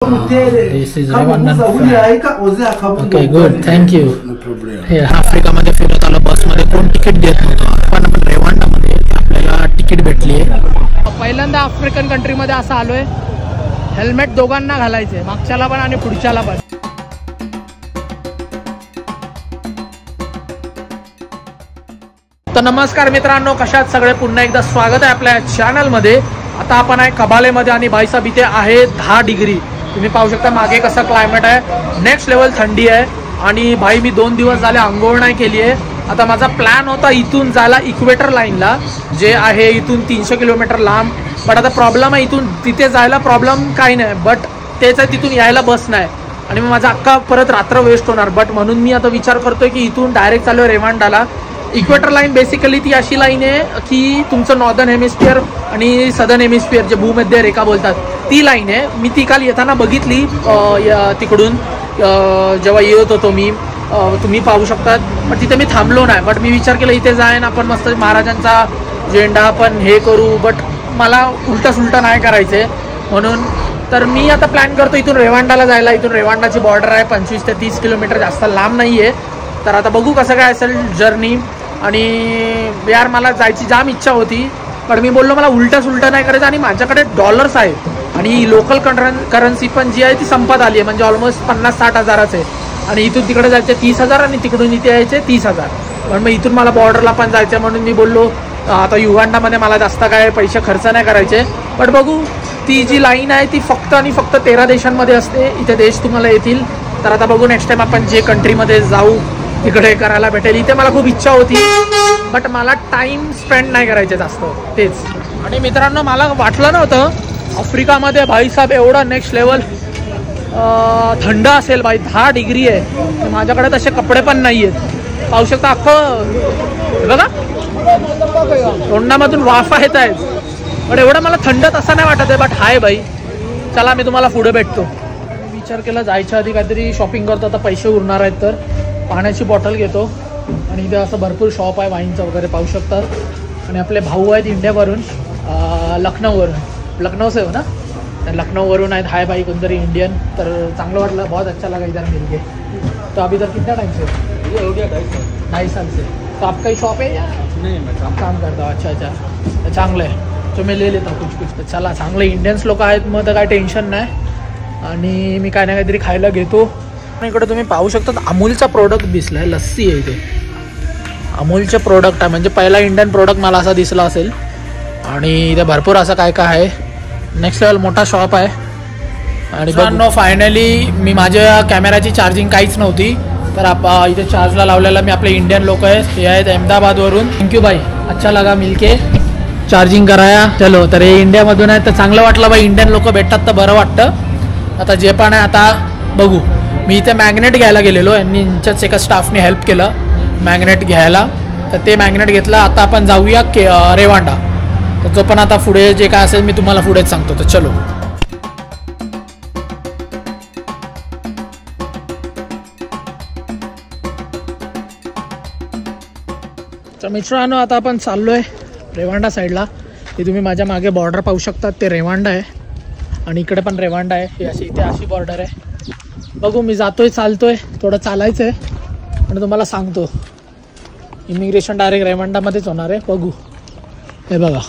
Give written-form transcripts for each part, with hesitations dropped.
This is Rwandan flag. Okay, good. Thank you. हे आफ्रिकामध्ये फिरत आलो बसमध्ये, कोण तिकीट देत नव्हतं, पण रेवांडामध्ये आपल्याला तिकीट भेटली आहे. पहिल्यांदा आफ्रिकन कंट्रीमध्ये असं आलोय. हेल्मेट दोघांना घालायचे, मागच्याला पण आणि पुढच्याला पण. तर नमस्कार मित्रांनो, कशात सगळे पुन्हा एकदा स्वागत आहे आपल्या चॅनलमध्ये. आता आपण आहे कबालेमध्ये आणि भाईसाहेब इथे आहे 10 डिग्री. तुम्ही पाहू शकता मागे कसं क्लायमेट आहे, नेक्स्ट लेवल थंडी आहे. आणि भाई मी 2 दिवस झाले आंघोळ नाही केली आहे. आता माझा प्लॅन होता इथून जायला इक्वेटर लाईनला, जे आहे इथून 300 किलोमीटर लांब. बट आता प्रॉब्लेम आहे, इथून तिथे जायला प्रॉब्लेम काही नाही, बट तेच आहे तिथून यायला बस नाही आणि मग माझा अख्खा परत रात्र वेस्ट होणार. बट म्हणून मी आता विचार करतोय की इथून डायरेक्ट चालू आहे रेवांडाला. इक्वेटर लाईन बेसिकली ती अशी लाईन आहे की तुमचं नॉर्दर्न हेमिस्फिअर आणि सदर्न हेमिस्फिअर, जे भूमध्य रेखा बोलतात, ती लाईन आहे. मी ती काल येताना बघितली तिकडून जेव्हा येत होतो मी, तुम्ही पाहू शकतात. पण तिथे मी थांबलो नाही. बट मी विचार केला इथे जाईन आपण मस्त महाराजांचा झेंडा आपण हे करू, बट मला उलटा सुलटा नाही करायचे म्हणून. तर मी आता प्लॅन करतो इथून रेवांडाला जायला. इथून रेवांडाची बॉर्डर आहे 25 ते 30 किलोमीटर, जास्त लांब नाही आहे. तर आता बघू कसं काय असेल जर्नी. आणि यार मला जायची जाम इच्छा होती, पण मी बोललो मला उलटा सुलटा नाही करायचं. आणि माझ्याकडे डॉलर्स आहेत आणि लोकल करन्सी पण जी आहे ती संपत आली आहे, म्हणजे ऑलमोस्ट 50-60 हजाराच आहे. आणि इथून तिकडे जायचे 30,000 आणि तिकडून इथे यायचे 30,000. पण मग इथून मला बॉर्डरला पण जायचं म्हणून मी बोललो आता युगांडामध्ये मला जास्त काय पैसे खर्च नाही करायचे. बट बघू, ती जी लाईन आहे ती फक्त आणि फक्त 13 देशांमध्ये असते. इथे देश तुम्हाला येतील. तर आता बघू नेक्स्ट टाइम आपण जे कंट्रीमध्ये जाऊ तिकडे करायला भेटेल. इथे मला खूप इच्छा होती, बट मला टाइम स्पेंड नाही करायचे जास्त, तेच. आणि मित्रांनो मला वाटलं नव्हतं आफ्रिकामध्ये भाईसाहेब एवढा नेक्स्ट लेवल थंड असेल. भाई 10 डिग्री आहे. माझ्याकडे तसे कपडे पण नाही आहेत. पाहू शकता अख्खं बघा तोंडामधून वाफा येत आहेत. पण एवढं मला थंड तसं नाही वाटत आहे. बट हाय भाई, चला मी तुम्हाला पुढे भेटतो. विचार केला जायच्या आधी काहीतरी शॉपिंग करतो. आता पैसे उरणार आहेत तर पाण्याची बॉटल घेतो. आणि इथे असं भरपूर शॉप आहे वाईनचं वगैरे, पाहू शकतात. आणि आपले भाऊ आहेत इंडियावरून, लखनौवरून, लखनौ से हो ना, तर लखनौवरून आहेत. हाय भाई कोणतरी इंडियन. तर चांगलं वाटलं, बहुत अच्छा लगा इधर मिल के. तो अभी इधर कितना टाइम से? ये हो गया 2.5 साल से. तो आपका ही शॉप है या नहीं? मैं काम करता हूँ. अच्छा अच्छा, तर चांगलं आहे. तो मी ले लेता कुछ कुछ. तर चला, चांगले इंडियन्स लोक आहेत, मग तर काय टेन्शन नाही. आणि मी काय ना काहीतरी खायला घेतो. इकडे तुम्ही पाहू शकता अमूलचा प्रोडक्ट दिसला आहे, लस्सी आहे इथे. अमूलचे प्रोडक्ट आहे, म्हणजे पहिला इंडियन प्रोडक्ट मला असा दिसला असेल. आणि इथे भरपूर असं काय काय आहे. नेक्स्ट लेवल मोठा शॉप आहे. आणि बघ फायनली मी माझ्या कॅमेराची चार्जिंग काहीच नव्हती, तर इथे चार्जला लावलेला मी आपले इंडियन लोक आहेत, हे आहेत अहमदाबादवरून. थँक्यू भाई, अच्छा लगा मिलके, चार्जिंग कराया. चलो, तर हे इंडियामधून आहे, तर चांगलं वाटलं बाई. इंडियन लोक भेटतात तर बरं वाटतं. आता जे पण आहे आता बघू. मी इथे मॅग्नेट घ्यायला गेलेलो, यांनी यांच्याच एका स्टाफने हेल्प केलं मॅग्नेट घ्यायला, तर ते मॅग्नेट घेतलं. आता आपण जाऊया रेवांडा. तर जो पण आता पुढे जे काय असेल मी तुम्हाला पुढेच सांगतो. तर चलो. तर मित्रांनो आता आपण चाललो आहे रेवांडा साईडला. हे तुम्ही माझ्या मागे बॉर्डर पाहू शकतात, ते रेवांडा आहे. आणि इकडे पण रेवांडा आहे. हे अशी इथे अशी बॉर्डर आहे. बघू, मी जातोय, चालतोय, थोडं चालायचं आहे आणि तुम्हाला सांगतो. इमिग्रेशन डायरेक्ट रेवांडामध्येच होणार आहे. बघू, हे बघा,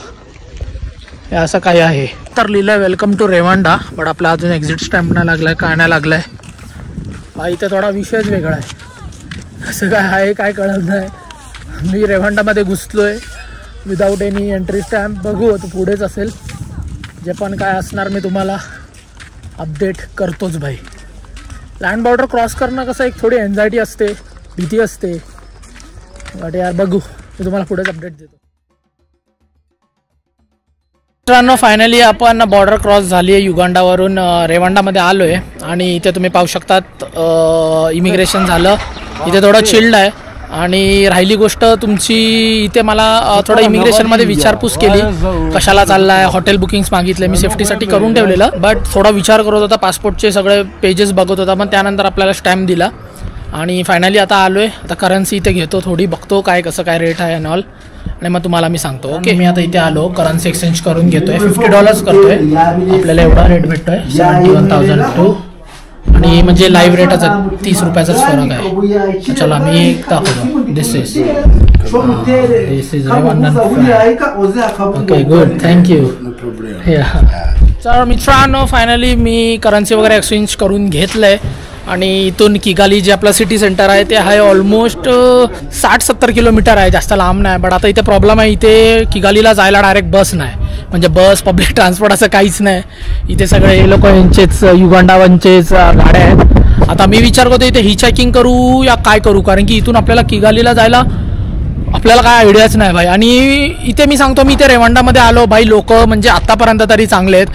हे असं काही आहे. तर लिहिलं आहे वेलकम टू रेवांडा, बट आपला अजून एक्झिट स्टॅम्प नाही लागला आहे, काय नाही लागला आहे. इथे थोडा विषयच वेगळा आहे. असं काय आहे काय कळत नाही. मी रेवांडामध्ये घुसलो आहे विदाऊट एनी एंट्री स्टॅम्प. बघू आता पुढेच असेल, जे पण काय असणार मी तुम्हाला अपडेट करतोच भाई. लँड बॉर्डर क्रॉस करणं कसं एक थोडी एन्झायटी असते, भीती असते. बट यार बघू, मी तुम्हाला पुढेच अपडेट देतो. मित्रांनो फायनली आपण बॉर्डर क्रॉस झाली आहे. युगांडावरून रेवांडामध्ये आलो आहे. आणि इथे तुम्ही पाहू शकतात इमिग्रेशन झालं. इथे थोडं चिल्ड आहे. आणि राहिली गोष्ट तुमची, इथे मला थोडं इमिग्रेशनमध्ये विचारपूस केली, कशाला चालला आहे, हॉटेल बुकिंग्स मागितले. मी सेफ्टीसाठी करून ठेवलेलं, बट थोडा विचार करत होता, पासपोर्टचे सगळे पेजेस बघत होता. पण त्यानंतर आपल्याला स्टॅम्प दिला आणि फायनली आता आलो आहे. आता करन्सी इथे घेतो, थोडी बघतो काय कसं काय रेट आहे अँड ऑल. आणि मग तुम्हाला मी सांगतो. ओके, मी आता इथे आलो, करन्सी एक्सचेंज करून घेतोय. $50 करतोय, आपल्याला एवढा रेट भेटतोय 71,002. आणि म्हणजे लाईव्ह रेटच ₹30चाच फरक आहे. चला मी दाखवतो. दिस इज ओके, गुड, थँक्यू. तर मित्रांनो, फायनली मी करन्सी वगैरे एक्सचेंज करून घेतलंय. आणि इथून किगाली जे आपलं सिटी सेंटर आहे ते आहे ऑलमोस्ट 60-70 किलोमीटर आहे, जास्त लांब नाही. बट आता इथे प्रॉब्लेम आहे, इथे किगालीला जायला डायरेक्ट बस नाही, म्हणजे बस पब्लिक ट्रान्सपोर्ट असं काहीच नाही. इथे सगळे हे लोक यांचेच युगांडावांचेच गाड्या आहेत. आता मी विचार करतो इथे ही चेकिंग करू या काय करू, कारण की इथून आपल्याला किगालीला जायला आपल्याला काय आयडियाच नाही भाई. आणि इथे मी सांगतो, मी इथे रेवांडामध्ये आलो भाई, लोक म्हणजे आत्तापर्यंत तरी चांगले आहेत,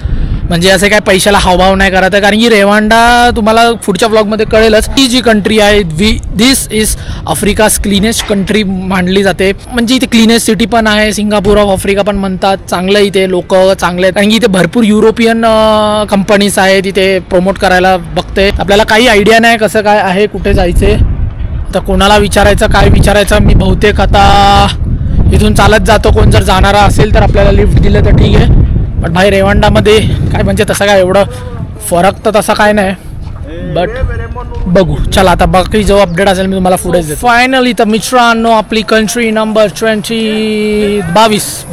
म्हणजे असे काय पैशाला हावभाव नाही करत आहे. कारण की रेवांडा तुम्हाला पुढच्या ब्लॉगमध्ये कळेलच, ही जी कंट्री आहे दिस इज आफ्रिकाज क्लीनेस्ट कंट्री मानली जाते. म्हणजे इथे क्लीनेस्ट सिटी पण आहे, सिंगापूर ऑफ आफ्रिका पण म्हणतात. चांगलं इथे लोक चांगले आहेत, कारण की इथे भरपूर युरोपियन कंपनीज आहेत, इथे प्रमोट करायला बघते. आपल्याला काही आयडिया नाही कसं काय आहे, कुठे जायचे, तर कोणाला विचारायचं काय विचारायचं. मी बहुतेक आता इथून चालत जातो, कोण जर जाणारा असेल तर आपल्याला लिफ्ट दिलं तर ठीक आहे. बट भाई रेवांडामध्ये काय म्हणजे तसं काय एवढं फरक तर तसा काय नाही, बट बघू. चला आता बाकी जो अपडेट असेल मी तुम्हाला पुढेच देतो. फायनली तर मित्रांनो, आपली कंट्री नंबर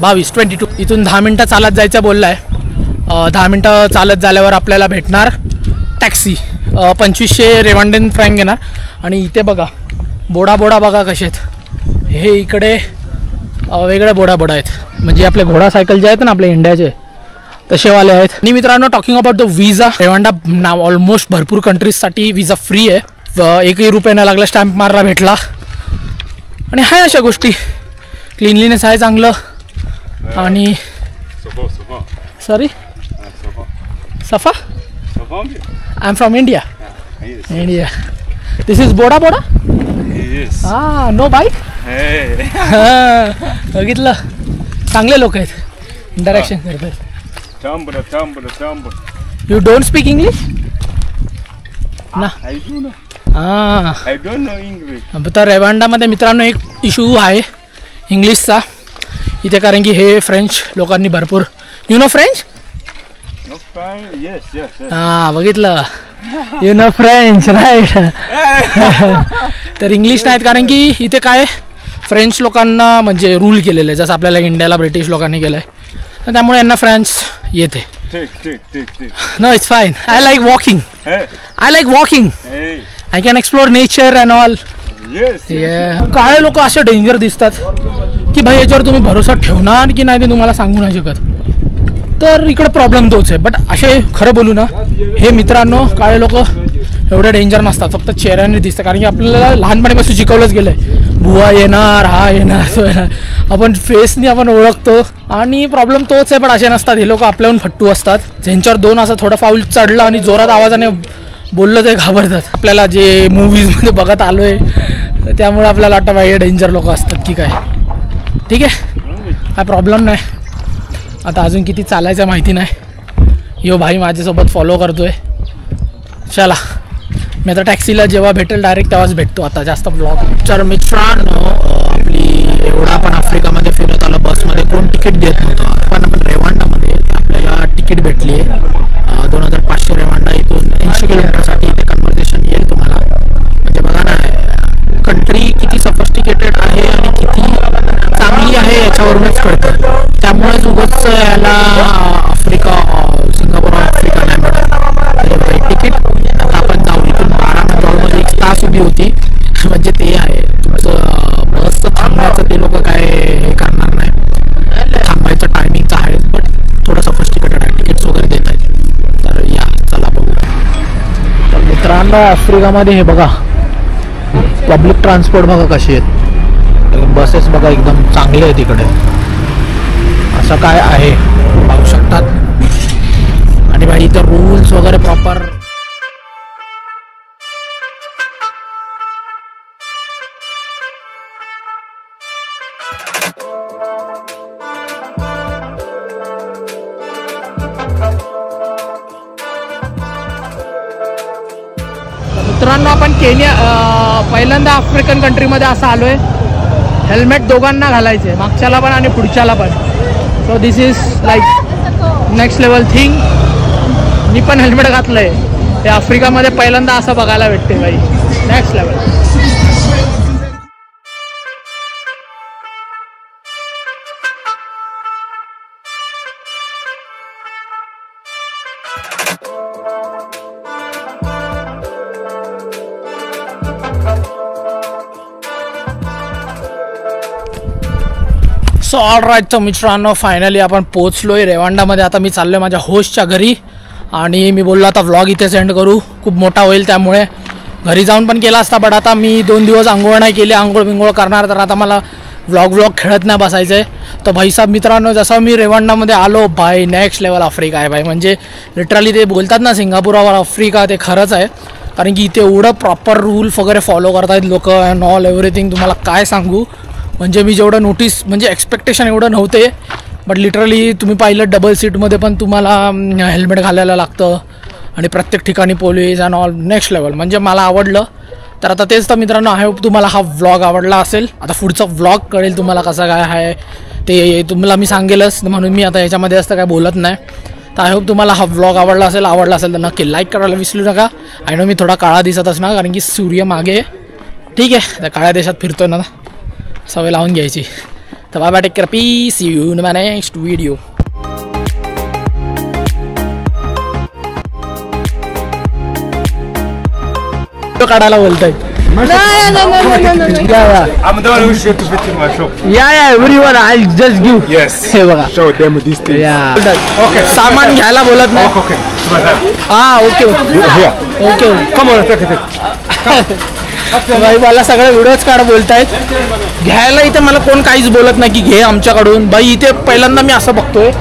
22 इथून 10 मिनटं चालत जायचं बोललाय. 10 मिनटं चालत झाल्यावर आपल्याला भेटणार टॅक्सी, 2500 रेवांडन फ्रँक घेणार. आणि इथे बघा बोडा बघा कसे आहेत, हे इकडे वेगळे बोडा आहेत, म्हणजे आपले घोडा सायकल जे आहेत ना आपले इंडियाचे तसेवाले आहेत. आणि मित्रांनो, talking about the visa, Rwanda नाव ऑलमोस्ट भरपूर कंट्रीजसाठी विजा फ्री आहे. 1 रुपया न लागला, स्टॅम्प मारला भेटला. आणि आहे अशा गोष्टी, क्लीनलीनेस आहे चांगलं. आणि सॉरी सफा, I am from India. This is बोडा. No bike. बघितलं, चांगले लोक आहेत, इंटरॅक्शन करतात. यू डोंट स्पीक इंग्लिश ना? I don't know English. तर रेवांडामध्ये मित्रांनो एक इशू आहे इंग्लिशचा इथे, कारण की हे फ्रेंच लोकांनी भरपूर, यू नो फ्रेंच? हां, बघितलं, यू नो फ्रेंच राईट. तर इंग्लिश नाहीत, कारण की इथे काय फ्रेंच लोकांना म्हणजे रूल केलेलं आहे, जसं आपल्याला इंडियाला ब्रिटिश लोकांनी केलं आहे, तर त्यामुळे यांना फ्रेंच येते. No, it's fine. I like walking. I can explore nature and all. काळे लोक असे डेंजर दिसतात की भाई याच्यावर तुम्ही भरोसा ठेवणार की नाही ते तुम्हाला सांगू नाही शकत. तर इकडे प्रॉब्लेम तोच आहे. बट असे खरं बोलू ना, हे मित्रांनो काळे लोक एवढे डेंजर नसतात, फक्त चेहऱ्याने दिसतं. कारण की आपल्याला लहानपणीपासून शिकवलंच गेलंय, बुवा येणार, हा येणार, तो येणार, आपण फेसनी आपण ओळखतो. आणि प्रॉब्लेम तोच आहे. पण असे नसतात हे लोक, आपल्याहून फट्टू असतात. ज्यांच्यावर दोन असं थोडं पाऊल चढलं आणि जोरात आवाजाने बोललं ते घाबरतात. आपल्याला जे मूवीजमध्ये बघत आलोय त्यामुळे आपल्याला वाटतं बाई हे डेंजर लोक असतात की काय. ठीक आहे, काय प्रॉब्लेम नाही. आता अजून किती चालायचं माहिती नाही. यो भाई माझ्यासोबत फॉलो करतोय. चला, मी आता टॅक्सीला जेव्हा भेटेल डायरेक्ट तेव्हाच भेटतो. आता जास्त ब्लॉग. तर मित्रांनो, आपली एवढा आपण आफ्रिकामध्ये फिरत आलो, बसमध्ये कोण तिकीट देत नव्हतं. पण आपण रेवांडामध्ये आपल्याला तिकीट भेटली आहे 2500 रेवांडा. इथून 80 किलोमीटरसाठी इथे कन्व्हर्सेशन येईल तुम्हाला. म्हणजे बघा ना, कंट्री किती सफिस्टिकेटेड आहे आणि किती चांगली आहे याच्यावरूनच कळतं. त्यामुळेच उगाच याला आफ्रिका, सिंगापूर आफ्रिका नाही म्हणत. तिकीट आता आपण जाऊ. इथून 12 मिनिटामध्ये 1 तास उभी होती. म्हणजे ते आहे तुमचं बसचं थांबण्याचं, ते लोक काय हे करणार नाही, थांबायचं टायमिंगचं आहे. बट थोडं सफिस्टिकेटेड आहे, तिकीट्स वगैरे देत आहेत. तर या, चला बघू. तर मित्रांनो, आफ्रिकामध्ये हे बघा पब्लिक ट्रान्सपोर्ट बघा कशी आहेत. बसेस बघा एकदम चांगले आहेत इकडे. असं काय आहे पाहू शकतात. आणि भाई इथं रूल्स वगैरे प्रॉपर. मित्रांनो, आपण केनिया पहिल्यांदा आफ्रिकन कंट्रीमध्ये असं आलोय. हेल्मेट दोघांना घालायचे, मागच्याला पण आणि पुढच्याला पण. So this is like next level thing. मी पण हेल्मेट घातलंय. हे आफ्रिकामध्ये पहिल्यांदा असं बघायला भेटते बाई. Next level. So all right. तर मित्रांनो फायनली आपण पोचलोय रेवांडामध्ये. आता मी चाललोय माझ्या होस्टच्या घरी आणि मी बोललो आता व्लॉग इथे सेंड करू, खूप मोठा होईल त्यामुळे. घरी जाऊन पण केला असता बट आता मी 2 दिवस आंघोळ नाही केली, आंघोळ बिंघोळ करणार, तर आता मला व्लॉग खेळत नाही बसायचं आहे. तर भाईसाहेब मित्रांनो जसं मी रेवांडामध्ये आलो भाई नेक्स्ट लेवल आफ्रिका आहे भाई. म्हणजे लिटरली ते बोलतात ना सिंगापूरवर आफ्रिका, ते खरंच आहे. कारण की इथे एवढं प्रॉपर रूल्स वगैरे फॉलो करतायत लोक अँड ऑल एव्हरीथिंग. तुम्हाला काय सांगू, म्हणजे मी जेवढं नोटीस म्हणजे एक्सपेक्टेशन एवढं नव्हते. बट लिटरली तुम्ही पाहिलं डबल सीटमध्ये पण तुम्हाला हेल्मेट घालायला लागतं आणि प्रत्येक ठिकाणी police and all next level. म्हणजे मला आवडलं. तर आता तेच तर मित्रांनो, आय होप तुम्हाला हा व्लॉग आवडला असेल. आता पुढचा व्लॉग कळेल तुम्हाला कसा काय आहे ते तुम्हाला मी सांगेलच, म्हणून मी आता याच्यामध्ये असं काय बोलत नाही. तर आय होप तुम्हाला हा व्लॉग आवडला असेल तर नक्की लाईक करायला विसरू नका. आय नो मी थोडा काळा दिसतच ना, कारण की सूर्य मागे. ठीक आहे, त्या काळ्या देशात फिरतोय ना, सवय लावून घ्यायची. तर bye bye, take care, peace, see you in my next video. काढायला बोलताय. I'm the one who should fit in my shop. या everyone I just give. Yes. हे बघा, Show them this thing. Okay सामान घ्यायला बोलत नाही. Okay. हा okay Here. Okay. Come on, take it. बाई मला सगळे व्हिडिओज काढ बोलतायत. घ्यायला इथे मला कोण काहीच बोलत नाही की घे आमच्याकडून. बाई इथे पहिल्यांदा मी असं बघतोय.